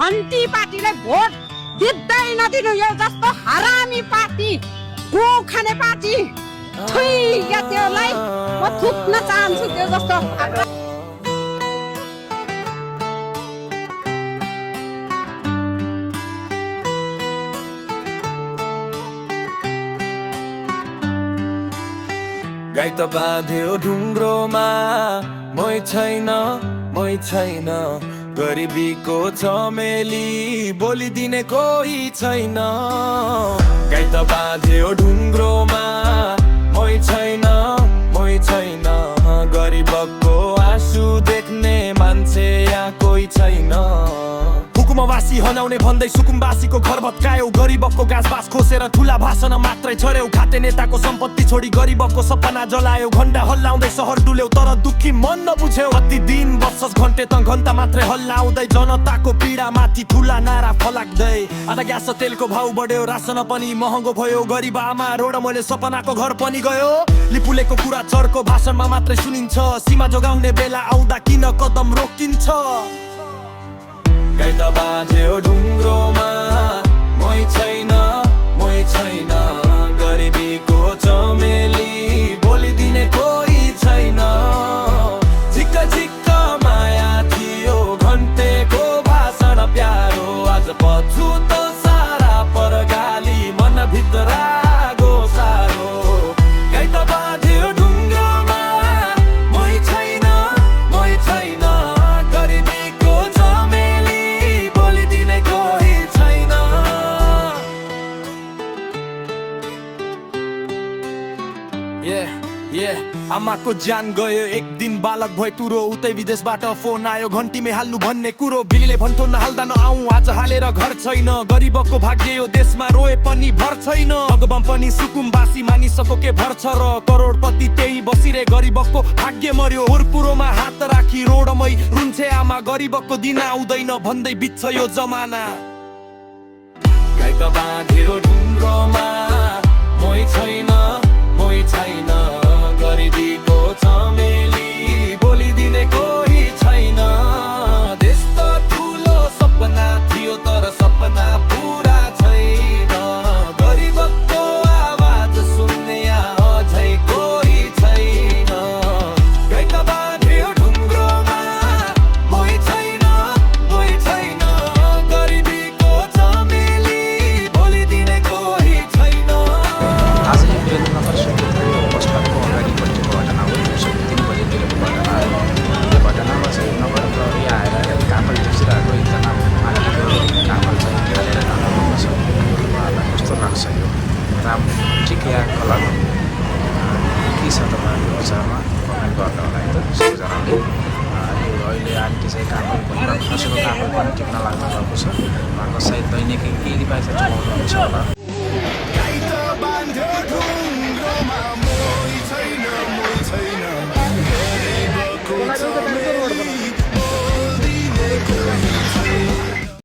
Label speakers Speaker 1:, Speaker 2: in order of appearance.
Speaker 1: घन्टी पार्टीलाई भोट दिँदै नदिनु यो जस्तो हरामी पार्टी गो खाने पार्टी थुई या त्यसलाई म थुक्न चाहन्छु त्यो जस्तो
Speaker 2: गाई त बाँध्यो ढुङ्ग्रोमा मै छैन गरिबीको चमेली बोलिदिने कोही छैन गाई त बाँध्यो ढुङ्ग्रोमा मै छैन गरिबको आँसु देख्ने मान्छे यहाँ कोही छैन हुकुमवासी हनाउने भन्दै सुकुमवासीको घर भत्कायौ गरिबको गाँस बास खोसेर ठुला भाषण मात्रै छर्यौ खाते नेताको सम्पत्ति छोडी गरिबको सपना जलायौ घण्टा हल्लाउँदै सहर डुल्यौ तर दुखी मन नबुझ्यौ कति दिन बस्छस् घन्टे त घन्टा मात्रै हल्लाउँदै जनताको पीडा माथि ठुला नारा फलाक्दै आधा ग्यास तेलको भाउ बढ्यो रासन पनि महँगो भयो गरिब आमा रोड मैले सपनाको घर पनि गयो लिपुलेको कुरा चर्को भाषणमा मात्रै सुनिन्छ सीमा जोगाउने बेला आउँदा किन कदम रोकिन्छ गाई त बाँध्यो ढुङ्ग्रोमा मै छैन गरिबीको चमेली बोलिदिने कोही छैन झिक्क माया थियो घन्टेको भाषण प्यारो आज पछुत सारा पर गाली मन भित्र गो सारो गाई त बाँध्यो ढुङ्ग्रोमा मै छैन गरिबीको चमेली बोलिदिने कोही छैन आमाको ज्यान गयो एक दिन बालक भए तुरो उतै विदेशबाट फोन आयो घन्टीमै हाल्नु भन्ने कुरो बिलीले भन्थ्यो नहाल्दा नआउँ आज हालेर घर छैन गरिबको भाग्य यो देशमा रोए पनि भर छैन भगवान पनि सुकुमवासी मानिसको के भर छ र करोडपति त्यही बसिरे गरिबको भाग्य मर्यो हुरपुरोमा हात राखी रोडमै रुन्छे आमा गरिबको दिन आउँदैन भन्दै बित्छ यो जमाना गाई त बाँध्यो ढुङ्ग्रोमा मै छैन गरिबीको चमेली बोलिदिने कोही छैन देश त ठुलो सपना थियो तर सपना पुरा छैन गरिबको आवाज सुन्ने अझै कोही छैन गाई त बाँध्यो ढुङ्ग्रोमा मै छैन गरिबीको चमेली बोलिदिने कोही छैन
Speaker 3: आज यो वीरेन्द्रनगर बसपाको अगाडिपट्टिको घटना हो 3 बजेतिरको घटना हो यो घटनामा चाहिँ नगर प्रहरी आएर कामल टेसिरहेको एकजना मालिकको कामल चाहिँ घेरेर जानुभएको छ उहाँलाई कस्तो लाग्छ यो राम ठिक या गलत के छ तपाईँको विचारमा कमेन्ट गर्नु होला है त सबैजनाले यो अहिले आन्टी चाहिँ कामल पनि कसैको कामल पनि टिप्न लाग्नु भएको छ उहाँको सायद दैनिक केही पैसा चलाउनुहुन्छ होला